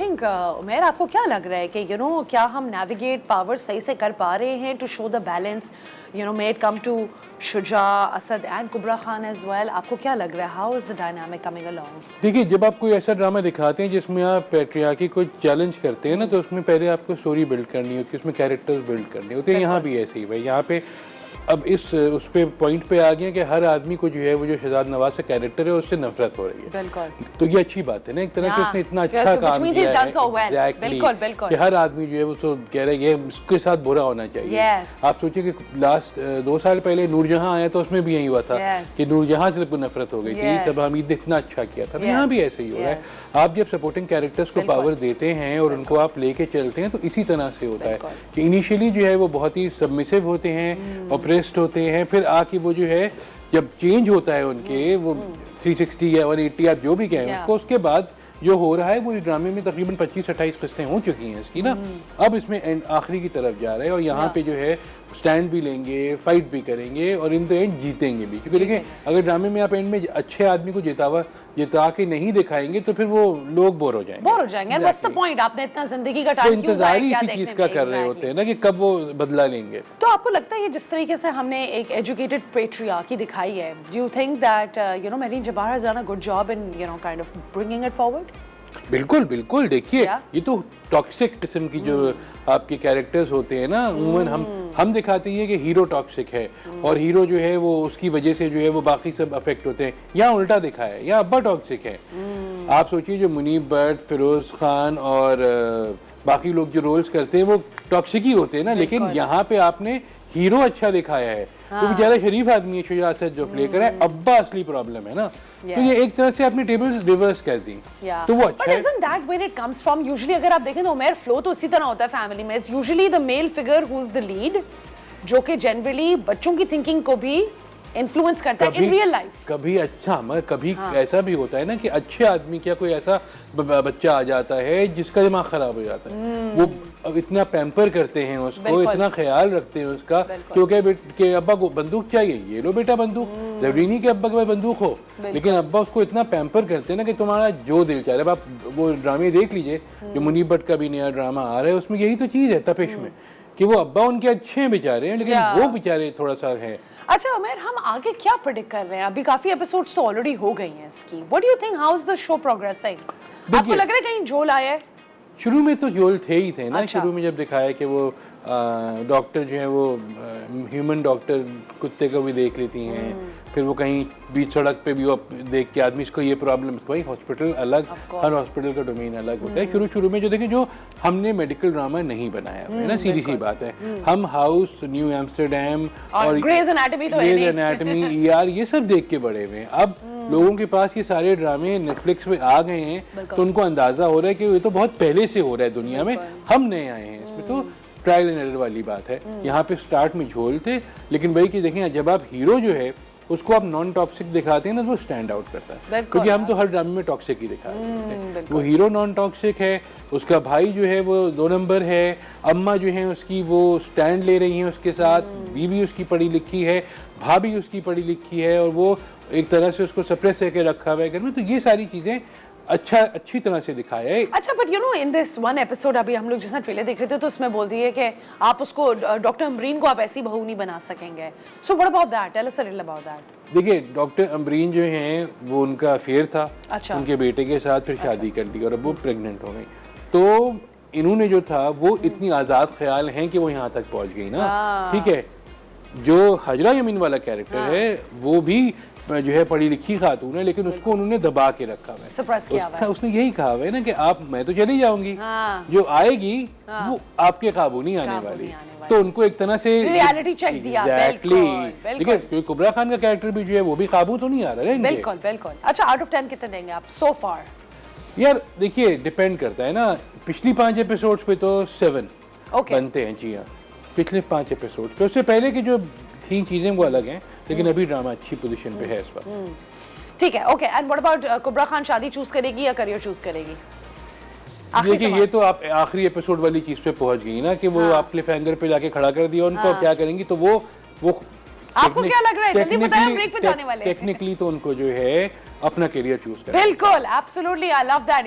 Think उमेर, आपको क्या लग रहा है कि क्या हम नेविगेट पावर सही से कर पा रहे हैं to show the balance, may it come to Shuja, Asad and Kubra Khan as well? आपको क्या लग रहा है, how is the dynamic coming along? देखिए, जब आप कोई ऐसा ड्रामा दिखाते हैं जिसमें आप पैट्रियार्की को चैलेंज करते हैं ना, तो उसमें पहले आपको स्टोरी बिल्ड करनी होती है, उसमें कैरेक्टर्स बिल्ड करने होते हैं। यहाँ भी ऐसे ही भाई, यहाँ पे अब उस पे पॉइंट पे आ गया कि हर आदमी को जो है वो जो शहजाद नवाज का कैरेक्टर है उससे नफरत हो रही है। बिल्कुल। तो ये अच्छी बात है ना, एक तरह से उसने इतना अच्छा काम किया है एग्जैक्टली कि हर आदमी जो है वो तो कह रहा है ये उसके साथ बुरा होना चाहिए। आप सोचिए कि लास्ट 2 साल पहले नूरजहां आया तो उसमें भी यही हुआ था कि नूरजहां से सबको नफरत हो गई थी, सब हमीद ने इतना अच्छा किया था। यहाँ भी ऐसे ही हो रहा है। आप जब सपोर्टिंग कैरेक्टर्स को पावर देते हैं और उनको आप लेके चलते हैं तो इसी तरह से होता है कि इनिशियली जो है वो बहुत ही सबमिसिव होते हैं, ऑप्रेस्ड होते हैं, फिर आके वो जो है जब चेंज होता है उनके वो 360 या 180 आप जो भी कहें उसको, उसके बाद जो हो रहा है वो इस ड्रामे में तकरीबन 25-28 किस्तें हो चुकी हैं इसकी ना। अब इसमें आखिरी की तरफ जा रहा है और यहाँ पे जो है स्टैंड भी लेंगे, फाइट भी करेंगे और इन द एंड जीतेंगे भी। क्योंकि देखें, अगर ड्रामे में आप एंड में अच्छे आदमी को जिता के नहीं दिखाएंगे तो फिर वो लोग बोर हो जाएंगे। What's the point? आपने इतना जिंदगी का टाइम क्यों इंतजार ही इसी चीज का कर रहे होते हैं ना कि कब वो बदला लेंगे। तो आपको लगता है ये जिस तरीके से हमने एक एजुकेटेड पेट्रियार्की दिखाई है, do you think that marine Jabbar has done a good job in kind of bringing it forward? बिल्कुल बिल्कुल। देखिए, ये तो टॉक्सिक किस्म की जो आपके कैरेक्टर्स होते हैं ना, उमूमन हम दिखाते हैं कि हीरो टॉक्सिक है और हीरो जो है वो उसकी वजह से जो है वो बाकी सब अफेक्ट होते हैं। यहाँ उल्टा दिखा है, यहाँ अब्बा टॉक्सिक है। आप सोचिए जो मुनीब भट्ट, फिरोज खान और बाकी लोग जो रोल्स करते हैं वो टॉक्सिक ही होते हैं ना, लेकिन यहाँ पे आपने हीरो अच्छा दिखाया है। तो बेचारा शरीफ आदमी है शुजा असद जो प्ले कर है, अब्बा असली प्रॉब्लम है ना। तो ये एक तरह से आपने टेबल्स रिवर्स कर दी, तो वो अच्छा है। But isn't that where it comes from? Usually अगर आप देखें तो उमेर फ्लो तो इसी तरह होता है फैमिली में। It's usually the male figure who's the lead, जो कि जनरली बच्चों की थिंकिंग को भी इन्फ्लुएंस करता है इन रियल लाइफ। कभी अच्छा मगर कभी ऐसा भी होता है ना कि अच्छे आदमी क्या कोई ऐसा बच्चा आ जाता है जिसका दिमाग खराब हो जाता है। वो इतना पैम्पर करते हैं उसको, इतना ख्याल रखते हैं उसका, क्योंकि कि अब्बा को बंदूक चाहिए, ये लो बेटा बंदूक। जरूरी नहीं कि अब्बा के पास बंदूक हो, लेकिन अब्बा उसको इतना पैम्पर करते हैं ना कि तुम्हारा जो दिल चाह रहा है। आप वो ड्रामे देख लीजिए, जो मुनीब भट्ट का भी नया ड्रामा आ रहा है उसमें यही तो चीज़ है तपिश में, कि वो अब्बा उनके अच्छे हैं बेचारे हैं, लेकिन वो बेचारे थोड़ा सा है। अच्छा उमेर, हम आगे क्या प्रेडिक्ट कर रहे हैं? अभी काफी एपिसोड्स तो ऑलरेडी हो गई हैं इसकी। What do you think, how is the show progressing? आपको लग रहा है कहीं जोल आया है? शुरू में तो जोल थे ही थे ना। अच्छा। शुरू में जब दिखाया कि वो डॉक्टर जो है वो ह्यूमन डॉक्टर कुत्ते को भी देख लेती हैं, फिर वो कहीं बीच सड़क पे भी वो देख के आदमी इसको ये प्रॉब्लम, भाई हॉस्पिटल अलग, हर हॉस्पिटल का डोमेन अलग होता है। शुरू में जो देखें, जो हमने मेडिकल ड्रामा नहीं बनाया है ना, सीधी सी बात है। हम हाउस, न्यू एम्स्टरडैम और ग्रेज एनाटॉमी ER ये सब देख के बड़े हुए हैं। अब लोगों के पास ये सारे ड्रामे नेटफ्लिक्स पे आ गए हैं तो उनको अंदाजा हो रहा है कि ये तो बहुत पहले से हो रहा है दुनिया में, हम नए आए हैं इसमें। तो ट्रायल एंड एरर वाली बात है। यहाँ पे स्टार्ट में झोल थे, लेकिन वही कि देखें जब आप हीरो जो है उसको आप नॉन टॉक्सिक दिखाते हैं ना, तो वो स्टैंड आउट करता है। क्योंकि हम तो हर ड्रामे में टॉक्सिक ही दिखाते हैं। वो हीरो नॉन टॉक्सिक है, उसका भाई जो है वो 2 नंबर है, अम्मा जो है उसकी वो स्टैंड ले रही हैं उसके साथ, बीवी उसकी पढ़ी लिखी है, भाभी उसकी पढ़ी लिखी है, और वो एक तरह से उसको सप्रेस करके रखा हुआ है घर में। तो ये सारी चीज़ें अच्छी तरह से दिखाया है। अच्छा, but in this one episode अभी हम लोग जिस ट्रेलर देख रहे थे तो उसमें बोल दिए कि आप उसको डॉक्टर अमरीन को आप ऐसी बहू नहीं बना सकेंगे। So what about that? Tell us a little about that. देखिए, डॉक्टर अमरीन जो हैं वो उनका अफेयर था। अच्छा। उनके बेटे के साथ, फिर शादी कर ली और अब वो प्रेग्नेंट हो गई। तो इन्होंने जो था वो इतनी आज़ाद ख्याल हैं कि वो यहाँ तक पहुँच गई ना। ठीक है, जो हजरा यमीन वाला कैरेक्टर है वो भी जो है पढ़ी लिखी खातून है, लेकिन उसको उन्होंने दबा के रखा हुआ है, सप्रेस किया हुआ है। उसने यही कहा हुआ है ना कि मैं तो चली जाऊंगी, जो आएगी वो आपके काबू नहीं आने वाली। तो उनको एक तरह से रियलिटी चेक दिया। एग्जैक्टली। देखिए, कुबरा खान का कैरेक्टर भी जो है वो भी काबू तो नहीं आ रहा है। बिल्कुल बिल्कुल। अच्छा, आउट ऑफ 10 कितने देंगे आप सो फार? यार देखिए, डिपेंड करता है ना। पिछली 5 एपिसोड्स पे तो 7 बनते हैं। जी हाँ, पिछले 5 एपिसोड पे। उससे पहले की जो थी चीजें वो अलग हैं, लेकिन अभी ड्रामा अच्छी पोजीशन पे है इस वक्त। ठीक है, okay. And what about Kubra Khan, शादी चूज करेगी या करियर चूज करेगी? देखिए, ये तो आप आखिरी एपिसोड वाली चीज पे पहुंच गई ना कि वो आप क्लिफ हैंगर पे लाके खड़ा कर दिया उनको। क्या करेंगी? तो वो आपको क्या लग रहा है? जल्दी बताएं, हम ब्रेक पे जाने वाले हैं। टेक्निकली तो उनको जो है अपना करियर चूज करना। बिल्कुल, एब्सोल्युटली, आई लव दैट।